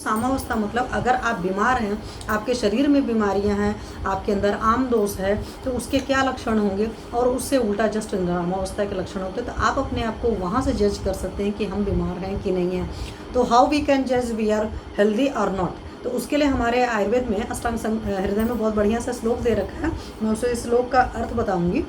सामावस्था मतलब अगर आप बीमार हैं, आपके शरीर में बीमारियां हैं, आपके अंदर आम दोष है, तो उसके क्या लक्षण होंगे और उससे उल्टा जस्ट सामावस्था के लक्षण होते हैं। तो आप अपने आप को वहाँ से जज कर सकते हैं कि हम बीमार हैं कि नहीं हैं। तो हाउ वी कैन जज वी आर हेल्दी और नॉट। तो उसके लिए हमारे आयुर्वेद में अष्टांग हृदय में बहुत बढ़िया सा श्लोक दे रखा है। मैं उसे इस श्लोक का अर्थ बताऊंगी,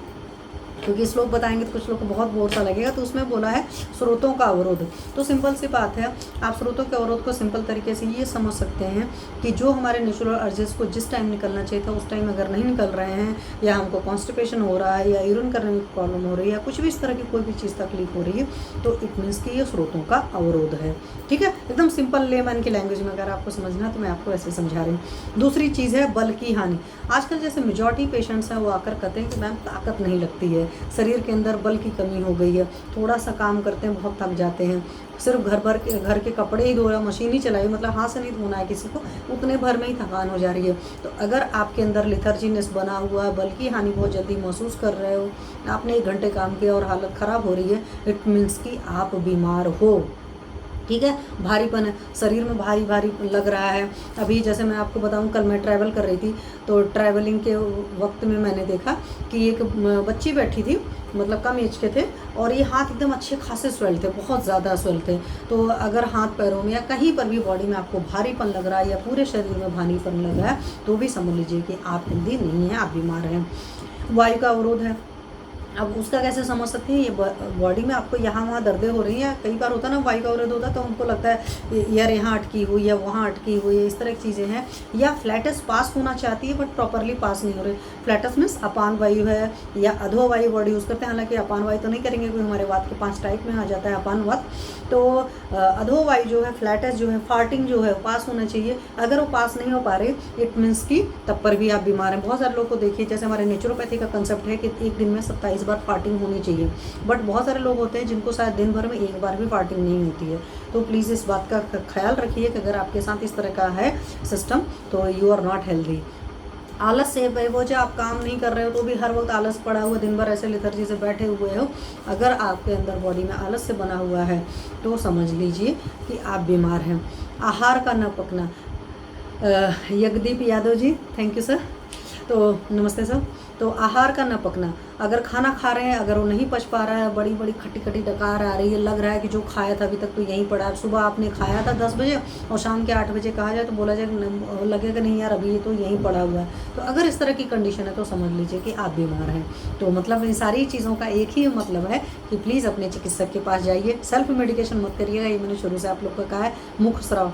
क्योंकि श्लोक बताएंगे तो कुछ लोग को बहुत बोर सा लगेगा। तो उसमें बोला है स्रोतों का अवरोध। तो सिंपल सी बात है, आप स्रोतों के अवरोध को सिंपल तरीके से ये समझ सकते हैं कि जो हमारे नेचुरल अर्जेस को जिस टाइम निकलना चाहिए था उस टाइम अगर नहीं निकल रहे हैं, या हमको कॉन्स्टिपेशन हो रहा है, या यूरिन करने में प्रॉब्लम हो रही है, या कुछ भी इस तरह की कोई भी चीज़ तकलीफ हो रही है, तो इट मीन्स कि ये स्रोतों का अवरोध है। ठीक है, एकदम सिंपल लेमैन की लैंग्वेज में अगर आपको समझना है तो मैं आपको ऐसे समझा रही हूँ। दूसरी चीज़ है बल की हानि। आजकल जैसे मेजॉरिटी पेशेंट्स हैं वो आकर कहते हैं कि मैम ताकत नहीं लगती है, शरीर के अंदर बल की कमी हो गई है, थोड़ा सा काम करते हैं बहुत थक जाते हैं, सिर्फ घर के कपड़े ही धो रहा, मशीन ही चलाई, मतलब हाथ से नहीं धोना है किसी को, उतने भर में ही थकान हो जा रही है। तो अगर आपके अंदर लिथर्जीनेस बना हुआ है, बल की हानि बहुत जल्दी महसूस कर रहे हो, आपने 1 घंटे काम किया और हालत ख़राब हो रही है, इट मीन्स कि आप बीमार हो। ठीक है, भारीपन है, शरीर में भारी भारी लग रहा है। अभी जैसे मैं आपको बताऊं, कल मैं ट्रैवल कर रही थी, तो ट्रैवलिंग के वक्त में मैंने देखा कि एक बच्ची बैठी थी, मतलब कम एज के थे, और ये हाथ एकदम अच्छे खासे स्वेल थे, बहुत ज़्यादा स्वेल थे। तो अगर हाथ पैरों में या कहीं पर भी बॉडी में आपको भारीपन लग रहा है या पूरे शरीर में भारीपन लग रहा है, तो भी समझ लीजिए कि आप हेल्दी नहीं हैं, आप बीमार हैं। वायु का अवरोध है। अब उसका कैसे समझ सकते हैं, ये बॉडी में आपको यहाँ वहाँ दर्दें हो रही हैं। कई बार होता है ना, वायु का अवरोध होता है तो हमको लगता है यार यहाँ अटकी हुई है, वहाँ अटकी हुई है, इस तरह की चीज़ें हैं। या फ्लैटस पास होना चाहती है बट प्रॉपरली पास नहीं हो रही। फ्लैटस मीन्स अपान वायु है या अधो वायु वर्ड यूज़ करते हैं, हालांकि अपान वायु तो नहीं करेंगे क्योंकि हमारे वात के 5 टाइप में आ जाता है अपान वात। तो अधो वायु जो है, फ्लैटस जो है, फार्टिंग जो है, पास होना चाहिए। अगर वो पास नहीं हो पा रहे, इट मीन्स कि तब पर भी आप बीमार हैं। बहुत सारे लोग को देखिए, जैसे हमारे नेचुरोपैथी का कंसेप्ट है कि एक दिन में 27 बार फार्टिंग होनी चाहिए, बट बहुत सारे लोग होते हैं जिनको शायद दिन भर में 1 बार भी फार्टिंग नहीं होती है। तो प्लीज़ इस बात का ख्याल रखिए कि अगर आपके साथ इस तरह का है सिस्टम तो यू आर नॉट हेल्दी। आलस से वो जो आप काम नहीं कर रहे हो तो भी हर वक्त आलस पड़ा हुआ, दिन भर ऐसे लेथर्जी से बैठे हुए हो, अगर आपके अंदर बॉडी में आलस से बना हुआ है तो समझ लीजिए कि आप बीमार हैं। आहार का न पकना। यज्ञदीप Yadav ji, thank you sir. तो नमस्ते सर। तो आहार का न पकना, अगर खाना खा रहे हैं, अगर वो नहीं पच पा रहा है, बड़ी बड़ी खट्टी खट्टी डकार आ रही है, लग रहा है कि जो खाया था अभी तक तो यहीं पड़ा है। सुबह आपने खाया था 10 बजे और शाम के 8 बजे कहा जाए तो बोला जाए, लगेगा नहीं यार अभी ये तो यहीं पड़ा हुआ है। तो अगर इस तरह की कंडीशन है तो समझ लीजिए कि आप बीमार हैं। तो मतलब इन सारी चीज़ों का एक ही मतलब है कि प्लीज़ अपने चिकित्सक के पास जाइए, सेल्फ मेडिकेशन मत करिएगा। ये मैंने शुरू से आप लोग को कहा है। मुख स्राव,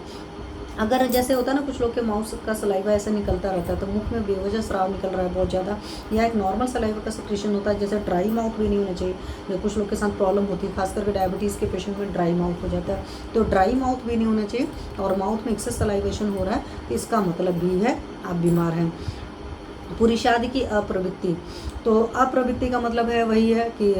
अगर जैसे होता है ना, कुछ लोग के माउथ का सलाइवा ऐसे निकलता रहता है तो मुख में बेवजह स्राव निकल रहा है बहुत ज़्यादा, या एक नॉर्मल सलाइवा का सिक्रेशन होता है, जैसे ड्राई माउथ भी नहीं होना चाहिए। जो कुछ लोग के साथ प्रॉब्लम होती है, खास करके डायबिटीज़ के पेशेंट में ड्राई माउथ हो जाता है, तो ड्राई माउथ भी नहीं होना चाहिए और माउथ में एक्सेस सलाइवेशन हो रहा है, इसका मतलब भी है आप बीमार हैं। पुरुषादि की अप्रवृत्ति, तो अप्रवृत्ति का मतलब है वही है कि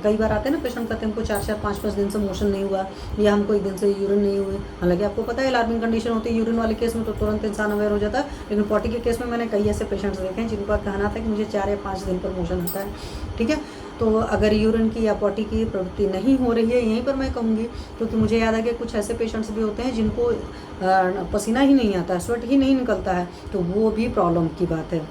कई बार आते हैं ना पेशेंट कहते हैं हमको 4-4, 5-5 दिन से मोशन नहीं हुआ, या हमको 1 दिन से यूरिन नहीं हुए। हालांकि आपको पता है अलार्मिंग कंडीशन होती है, यूरिन वाले केस में तो तुरंत इंसान अवेयर हो जाता है, लेकिन पॉटी के केस में मैंने कई ऐसे पेशेंट्स देखे हैं जिनका कहना था कि मुझे 4 या 5 दिन पर मोशन आता है। ठीक है, तो अगर यूरिन की या पॉटी की प्रवृत्ति नहीं हो रही है, यहीं पर मैं कहूँगी, क्योंकि मुझे याद है कि कुछ ऐसे पेशेंट्स भी होते हैं जिनको पसीना ही नहीं आता है, स्वेट ही नहीं निकलता है, तो वो भी प्रॉब्लम की बात है।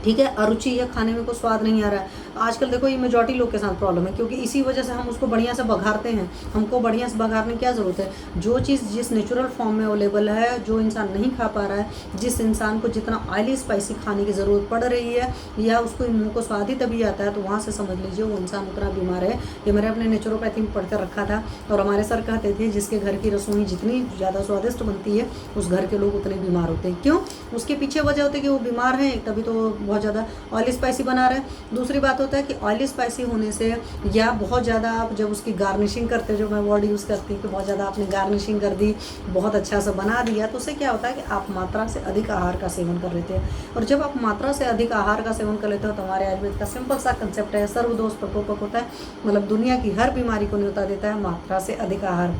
ठीक है, अरुचि है, खाने में कोई स्वाद नहीं आ रहा है। आजकल देखो ये मेजॉरिटी लोग के साथ प्रॉब्लम है, क्योंकि इसी वजह से हम उसको बढ़िया से बघारते हैं। हमको बढ़िया से बघारने की क्या ज़रूरत है? जो चीज़ जिस नेचुरल फॉर्म में अवेलेबल है, जो इंसान नहीं खा पा रहा है, जिस इंसान को जितना ऑयली स्पाइसी खाने की ज़रूरत पड़ रही है, या उसको मुँह को स्वाद ही तभी आता है, तो वहाँ से समझ लीजिए वो इंसान उतना बीमार है। ये मैंने अपने नेचुरोपैथी में पढ़कर रखा था, और हमारे सर कहते थे जिसके घर की रसोई जितनी ज़्यादा स्वादिष्ट बनती है उस घर के लोग उतने बीमार होते हैं। क्यों? उसके पीछे वजह होती है कि वो बीमार हैं, तभी तो बहुत ज़्यादा ऑयली स्पाइसी बना रहे हैं। दूसरी बात होता है कि ऑयली स्पाइसी होने से, या बहुत ज़्यादा आप जब उसकी गार्निशिंग करते हो, जो मैं वर्ड यूज़ करती हूँ कि बहुत ज़्यादा आपने गार्निशिंग कर दी, बहुत अच्छा सा बना दिया, तो उससे क्या होता है कि आप मात्रा से अधिक आहार का सेवन कर लेते हैं। और जब आप मात्रा से अधिक आहार का सेवन कर लेते हो तो हमारे आयुर्वेद का सिंपल सा कंसेप्ट है, सर्वदोष प्रकोपक होता है, मतलब दुनिया की हर बीमारी को न्योता देता है मात्रा से अधिक आहार।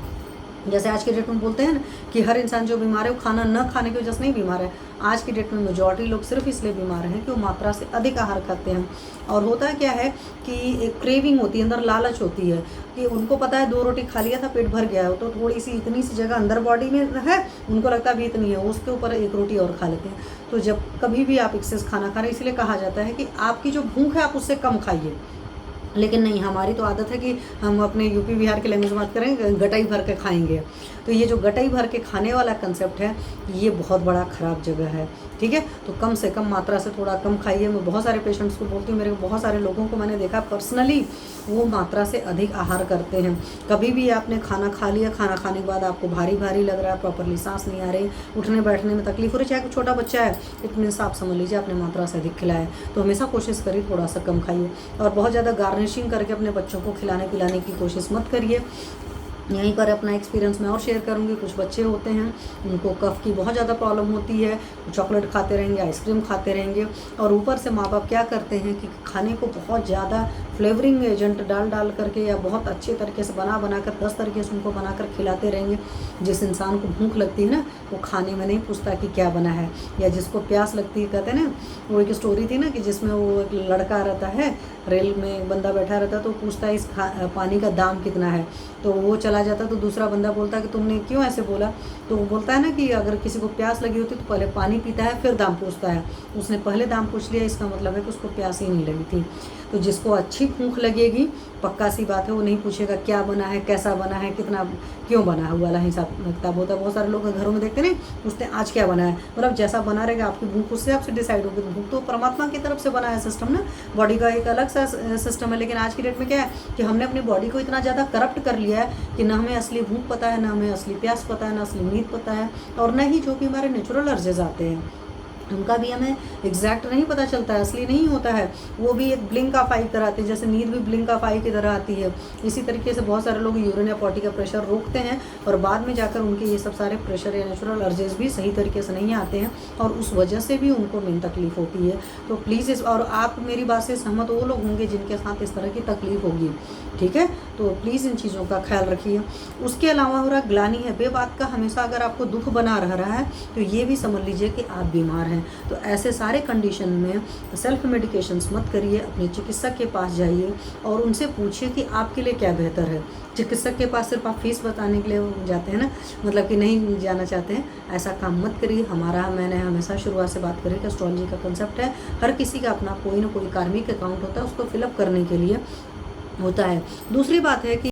जैसे आज के डेट में बोलते हैं ना कि हर इंसान जो बीमार है वो खाना न खाने की वजह से नहीं बीमार है। आज की डेट में मेजॉरिटी लोग सिर्फ इसलिए बीमार हैं कि वो मात्रा से अधिक आहार खाते हैं। और होता क्या है कि एक क्रेविंग होती है, अंदर लालच होती है कि उनको पता है 2 रोटी खा लिया था पेट भर गया है, तो थोड़ी सी इतनी सी जगह अंदर बॉडी में है, उनको लगता है अभी इतनी है, उसके ऊपर 1 रोटी और खा लेते हैं। तो जब कभी भी आप एक्सेस खाना खा रहे हैं, इसलिए कहा जाता है कि आपकी जो भूख है आप उससे कम खाइए। लेकिन नहीं, हमारी तो आदत है कि हम अपने यूपी बिहार के लैंग्वेज में बात करें, गटाई भर के खाएंगे। तो ये जो गटाई भर के खाने वाला कंसेप्ट है, ये बहुत बड़ा ख़राब जगह है। ठीक है, तो कम से कम मात्रा से थोड़ा कम खाइए। मैं बहुत सारे पेशेंट्स को बोलती हूँ, मेरे बहुत सारे लोगों को मैंने देखा पर्सनली, वो मात्रा से अधिक आहार करते हैं। कभी भी आपने खाना खा लिया, खाना खाने के बाद आपको भारी भारी लग रहा है, प्रॉपरली सांस नहीं आ रही, उठने बैठने में तकलीफ हो रही, चाहे छोटा बच्चा है, इट मीन्स आप समझ लीजिए आपने मात्रा से अधिक खिलाया है। तो हमेशा कोशिश करिए थोड़ा सा कम खाइए, और बहुत ज़्यादा गार्निशिंग करके अपने बच्चों को खिलाने पिलाने की कोशिश मत करिए। यहीं पर अपना एक्सपीरियंस मैं और शेयर करूंगी। कुछ बच्चे होते हैं, उनको कफ़ की बहुत ज़्यादा प्रॉब्लम होती है, चॉकलेट खाते रहेंगे, आइसक्रीम खाते रहेंगे, और ऊपर से माँ बाप क्या करते हैं कि खाने को बहुत ज़्यादा फ्लेवरिंग एजेंट डाल करके या बहुत अच्छे तरीके से बना कर 10 तरीके से उनको बनाकर खिलाते रहेंगे। जिस इंसान को भूख लगती है ना, वो खाने में नहीं पूछता कि क्या बना है, या जिसको प्यास लगती है, कहते हैं ना, वो एक स्टोरी थी ना कि जिसमें वो एक लड़का रहता है, रेल में बंदा बैठा रहता है, तो पूछता है इस पानी का दाम कितना है, तो वो चला जाता, तो दूसरा बंदा बोलता है कि तुमने क्यों ऐसे बोला, तो वो बोलता है ना कि अगर किसी को प्यास लगी होती तो पहले पानी पीता है फिर दाम पूछता है, उसने पहले दाम पूछ लिया, इसका मतलब है कि उसको प्यास ही नहीं लगी थी। तो जिसको अच्छी भूख लगेगी, पक्का सी बात है, वो नहीं पूछेगा क्या बना है, कैसा बना है, कितना, क्यों बना है, वाला हिसाब किताब होता है। बहुत सारे लोग घरों में देखते नहीं, पूछते हैं आज क्या बना है, मतलब जैसा बना रहेगा आपकी भूख उससे आपसे डिसाइड होगी। भूख तो परमात्मा की तरफ से बना है सिस्टम ना, बॉडी का एक अलग सा सिस्टम है। लेकिन आज की डेट में क्या है कि हमने अपनी बॉडी को इतना ज़्यादा करप्ट कर लिया है कि ना हमें असली भूख पता है, ना हमें असली प्यास पता है, ना असली नींद पता है, और न ही जो भी हमारे नेचुरल अर्जेज आते हैं उनका भी हमें एग्जैक्ट नहीं पता चलता है, असली नहीं होता है। वो भी एक ब्लिंक ऑफ आई तरह आती है, जैसे नींद भी ब्लिंक ऑफ आई की तरह आती है। इसी तरीके से बहुत सारे लोग यूरिन या पॉटी का प्रेशर रोकते हैं, और बाद में जाकर उनके ये सब सारे प्रेशर या नेचुरल अर्जेस भी सही तरीके से नहीं आते हैं, और उस वजह से भी उनको मेन तकलीफ होती है। तो प्लीज़ और आप मेरी बात से सहमत वो लोग होंगे जिनके साथ इस तरह की तकलीफ होगी, ठीक है। तो प्लीज़ इन चीज़ों का ख्याल रखिए। उसके अलावा हो रहा ग्लानि है, बेबात का हमेशा अगर आपको दुख बना रहा है तो ये भी समझ लीजिए कि आप बीमार हैं। तो ऐसे सारे कंडीशन में सेल्फ मेडिकेशंस मत करिए, अपने चिकित्सक के पास जाइए और उनसे पूछिए कि आपके लिए क्या बेहतर है। चिकित्सक के पास सिर्फ आप फीस बताने के लिए जाते हैं ना, मतलब कि नहीं जाना चाहते हैं, ऐसा काम मत करिए। मैंने हमेशा शुरुआत से बात करी कि एस्ट्रोलॉजी का कंसेप्ट है, हर किसी का अपना कोई ना कोई कार्मिक अकाउंट होता है, उसको फिलअप करने के लिए होता है। दूसरी बात है कि